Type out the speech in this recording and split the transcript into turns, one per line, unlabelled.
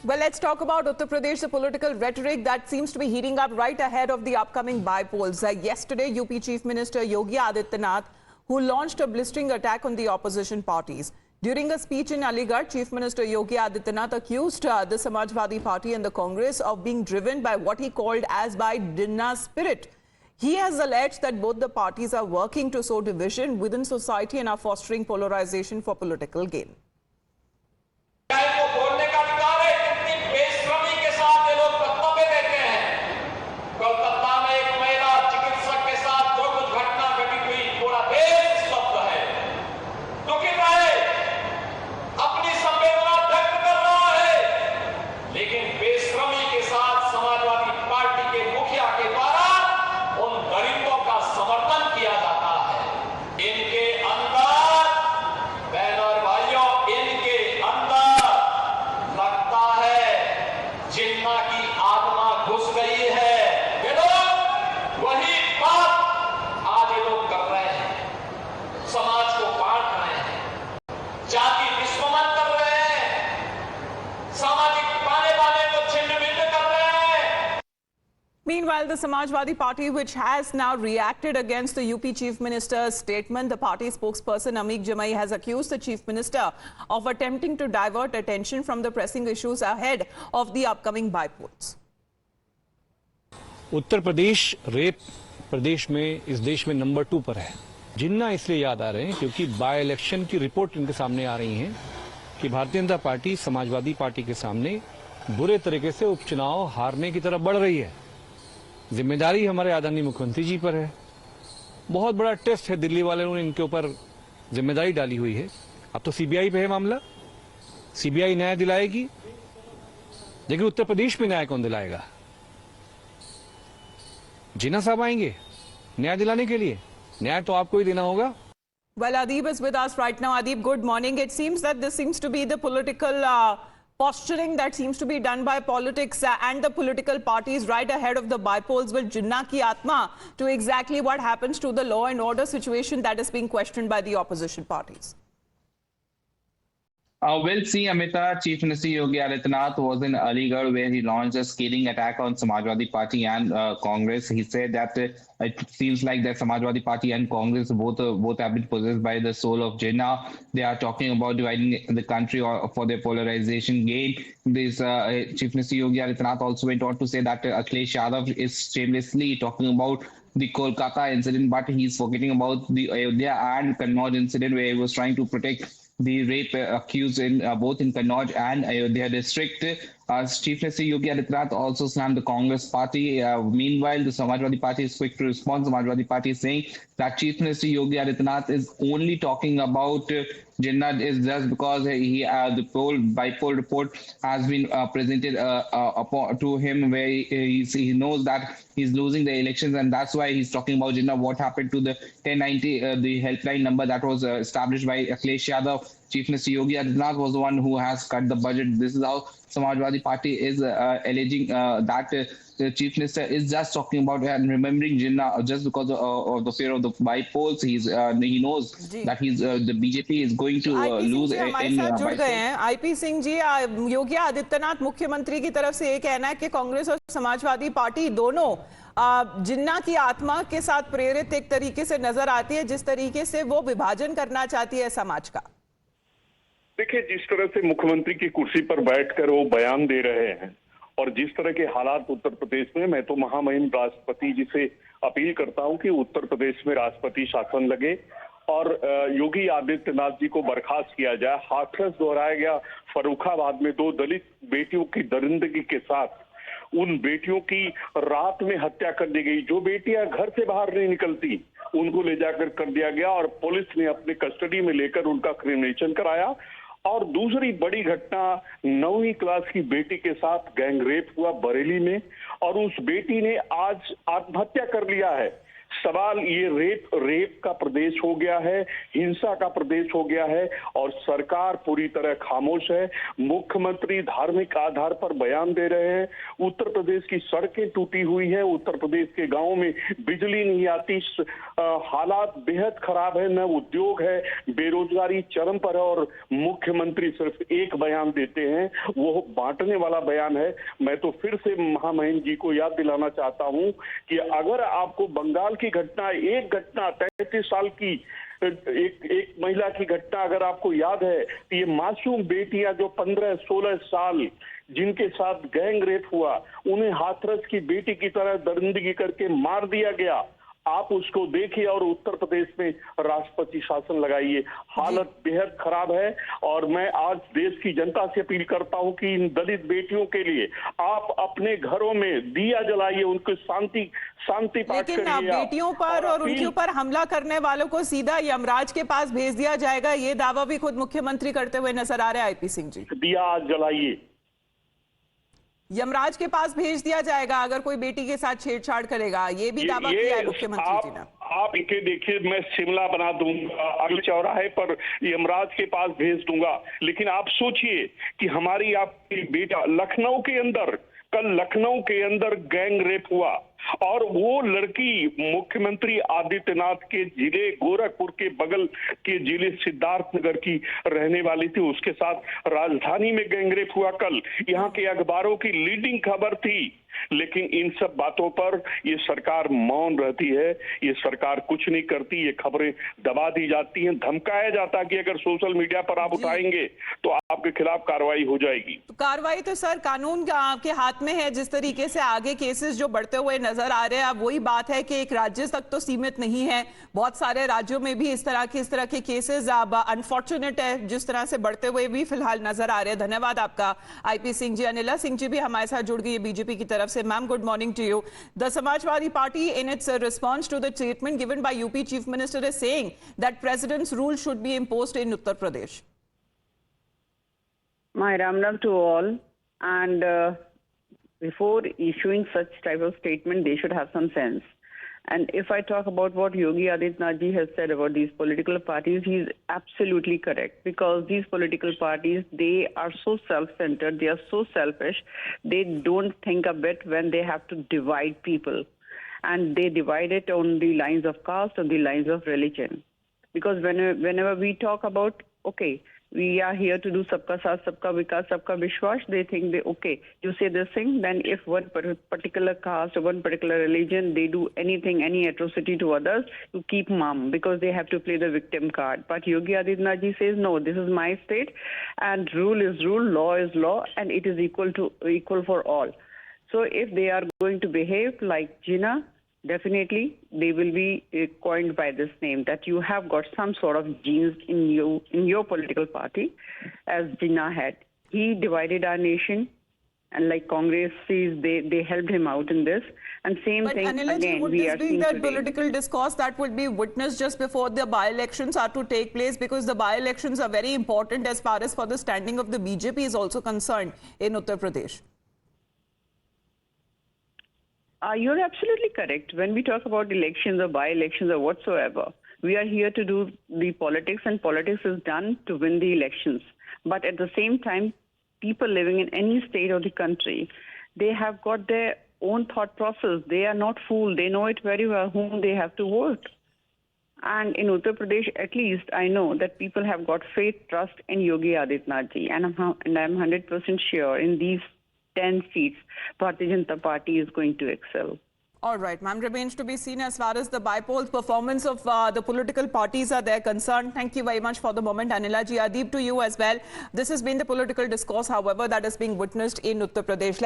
Well, let's talk about Uttar Pradesh, the political rhetoric that seems to be heating up right ahead of the upcoming by-polls. Yesterday, UP Chief Minister Yogi Adityanath, who launched a blistering attack on the opposition parties. During a speech in Aligarh, Chief Minister Yogi Adityanath accused the Samajwadi Party and the Congress of being driven by what he called as by Jinnah spirit. He has alleged that both the parties are working to sow division within society and are fostering polarization for political gain. Meanwhile, the Samajwadi Party, which has now reacted against the UP Chief Minister's statement, the party spokesperson Ameek Jamai has accused the Chief Minister of attempting to divert attention from the pressing issues ahead of the upcoming by-polls.
Uttar Pradesh रेप प्रदेश में इस देश में number 2 पर है। जिन्ना इसलिए याद आ रहे हैं क्योंकि बाय इलेक्शन की रिपोर्ट इनके सामने आ रही है कि भारतीय जनता पार्टी समाजवादी पार्टी के सामने बुरे तरीके से उपचुनाव हारने की तरफ बढ़ रही है। जिम्मेदारी हमारे आदरणीय मुख्यमंत्री जी पर है। बहुत बड़ा टेस्ट है, दिल्ली वाले ने इनके ऊपर जिम्मेदारी डाली हुई है। अब तो सीबीआई पे है मामला, सीबीआई न्याय दिलाएगी, लेकिन उत्तर प्रदेश में न्याय कौन दिलाएगा? जिन्ना साहब आएंगे न्याय दिलाने के लिए? न्याय तो आपको ही देना होगा।
Well, Adeeb is with us right now. Adeeb, good morning. It seems that this seems to be the political posturing that seems to be done by politics and the political parties right ahead of the by-polls with Jinnah ki Atma to exactly what happens to the law and order situation that is being questioned by the opposition parties.
We'll see, Amita. Chief Minister Yogi Adityanath was in Aligarh where he launched a scathing attack on Samajwadi Party and Congress. He said that it seems like that Samajwadi Party and Congress both have been possessed by the soul of Jinnah. They are talking about dividing the country for their polarization gain. This Chief Minister Yogi Adityanath also went on to say that Akhilesh Yadav is shamelessly talking about the Kolkata incident, but he's forgetting about the Ayodhya and Kannauj incident where he was trying to protect the rape accused in both in Kannauj and Ayodhya district. Chief Minister Yogi Adityanath also slammed the Congress party. Meanwhile, the Samajwadi Party is quick to respond. Samajwadi Party is saying that Chief Minister Yogi Adityanath is only talking about Jinnah is just because the by-poll report has been presented to him where he knows that he's losing the elections, and that's why he's talking about Jinnah. What happened to the 1090, the helpline number that was established by Akhilesh Yadav? Chief Minister Yogi Adityanath was the one who has cut the budget. This is how Samajwadi Party is alleging that the Chief Minister is just talking about and remembering Jinnah just because of the fear of the by-polls. He knows that the BJP is going to lose in by-polls.
IP Singh ji, Yogi Adityanath मुख्यमंत्री की तरफ से ये कहना है कि कांग्रेस और Samajwadi party दोनों जिन्ना की आत्मा के साथ प्रेरित एक तरीके से नजर आती है, जिस तरीके से वो विभाजन करना चाहती है समाज का।
देखिए, जिस तरह से मुख्यमंत्री की कुर्सी पर बैठकर वो बयान दे रहे हैं और जिस तरह के हालात उत्तर प्रदेश में, मैं तो महामहिम राष्ट्रपति जी से अपील करता हूं कि उत्तर प्रदेश में राष्ट्रपति शासन लगे और योगी आदित्यनाथ जी को बर्खास्त किया जाए। हाथरस दोहराया गया फर्रुखाबाद में 2 दलित बेटियों की दरिंदगी के साथ उन बेटियों की रात में हत्या कर दी गई। जो बेटियां घर से बाहर नहीं निकलती उनको ले जाकर कर दिया गया और पुलिस ने अपने कस्टडी में लेकर उनका क्रिमिनेशन कराया। और दूसरी बड़ी घटना 9वीं क्लास की बेटी के साथ गैंग रेप हुआ बरेली में और उस बेटी ने आज आत्महत्या कर लिया है। सवाल ये रेप का प्रदेश हो गया है, हिंसा का प्रदेश हो गया है और सरकार पूरी तरह खामोश है। मुख्यमंत्री धार्मिक आधार पर बयान दे रहे हैं। उत्तर प्रदेश की सड़कें टूटी हुई है, उत्तर प्रदेश के गांव में बिजली नहीं आती, हालात बेहद खराब है, न उद्योग है, बेरोजगारी चरम पर है और मुख्यमंत्री सिर्फ एक बयान देते हैं, वो बांटने वाला बयान है। मैं तो फिर से महामहिम जी को याद दिलाना चाहता हूं कि अगर आपको बंगाल की घटना, एक घटना 33 साल की एक महिला की घटना अगर आपको याद है तो ये मासूम बेटियां जो 15-16 साल जिनके साथ गैंग रेप हुआ, उन्हें हाथरस की बेटी की तरह दरिंदगी करके मार दिया गया। आप उसको देखिए और उत्तर प्रदेश में राष्ट्रपति शासन लगाइए। हालत बेहद खराब है और मैं आज देश की जनता से अपील करता हूं कि इन दलित बेटियों के लिए आप अपने घरों में दिया जलाइए, उनको शांति पाठ
लेकिन
करिए।
बेटियों पर और उनके ऊपर हमला करने वालों को सीधा यमराज के पास भेज दिया जाएगा, ये दावा भी खुद मुख्यमंत्री करते हुए नजर आ रहे हैं। आईपी सिंह जी,
दिया आज जलाइए,
यमराज के पास भेज दिया जाएगा अगर कोई बेटी के साथ छेड़छाड़ करेगा, ये भी दावा किया है मुख्यमंत्री जी ने।
आप इसे देखिए, मैं शिमला बना दूंगा, अगले चौराहे पर यमराज के पास भेज दूंगा। लेकिन आप सोचिए कि हमारी आपकी बेटा लखनऊ के अंदर, कल लखनऊ के अंदर गैंग रेप हुआ और वो लड़की मुख्यमंत्री आदित्यनाथ के जिले गोरखपुर के बगल के जिले सिद्धार्थनगर की रहने वाली थी, उसके साथ राजधानी में गैंगरेप हुआ। कल यहाँ के अखबारों की लीडिंग खबर थी, लेकिन इन सब बातों पर ये सरकार मौन रहती है, ये सरकार कुछ नहीं करती, ये खबरें दबा दी जाती हैं, धमकाया जाता है कि अगर सोशल मीडिया पर आप उठाएंगे तो आपके खिलाफ कार्रवाई हो जाएगी।
तो कार्रवाई तो सर कानून का आपके हाथ में है। जिस तरीके से आगे केसेस जो बढ़ते हुए नजर आ रहे हैं, अब वही बात है कि एक राज्य तक तो सीमित नहीं है, बहुत सारे राज्यों में भी इस तरह के केसेस अब अनफॉर्चुनेट है जिस तरह से बढ़ते हुए भी फिलहाल नजर आ रहे हैं। धन्यवाद आपका आईपी सिंह जी। अनिला सिंह जी भी हमारे साथ जुड़ गई बीजेपी की तरफ से। Ma'am, good morning to you. The Samajwadi Party, in its response to the statement given by UP Chief Minister, is saying that President's rule should be imposed in Uttar Pradesh.
My Ram Ram to all. And before issuing such type of statement, they should have some sense. And if I talk about what Yogi Adityanath ji has said about these political parties, he is absolutely correct, because these political parties, they are so self-centered, they are so selfish, they don't think a bit when they have to divide people. And they divide it on the lines of caste, on the lines of religion. Because whenever we talk about, okay, we are here to do sabka saath, sabka vikas, sabka vishwas, they think okay, you say this thing, then if one particular caste or one particular religion, they do anything, any atrocity to others, you keep mum, because they have to play the victim card. But Yogi Adityanath ji says, no, this is my state, and rule is rule, law is law, and it is equal for all. So if they are going to behave like Jinnah, definitely they will be coined by this name, that you have got some sort of genes in your political party, as Jinnah had. He divided our nation, and like Congress sees, they helped him out in this. And same thing
Anila ji,
again
would
we are
this be
seeing
that
today.
political discourse that would be witnessed just before the by-elections are to take place? Because the by-elections are very important as far as for the standing of the BJP is also concerned in Uttar Pradesh.
You're absolutely correct. When we talk about elections or by-elections or whatsoever, we are here to do the politics, and politics is done to win the elections. But at the same time, people living in any state of the country, they have got their own thought process. They are not fooled. They know it very well whom they have to vote. And in Uttar Pradesh, at least, I know that people have got faith, trust in Yogi Adityanath ji. And I'm 100% sure in these 10 seats, Bharatiya Janata Party is going to excel.
All right, ma'am, remains to be seen as far as the by-polls performance of the political parties are there concerned. Thank you very much for the moment. Anila ji, Adeep, to you as well. This has been the political discourse, however, that is being witnessed in Uttar Pradesh.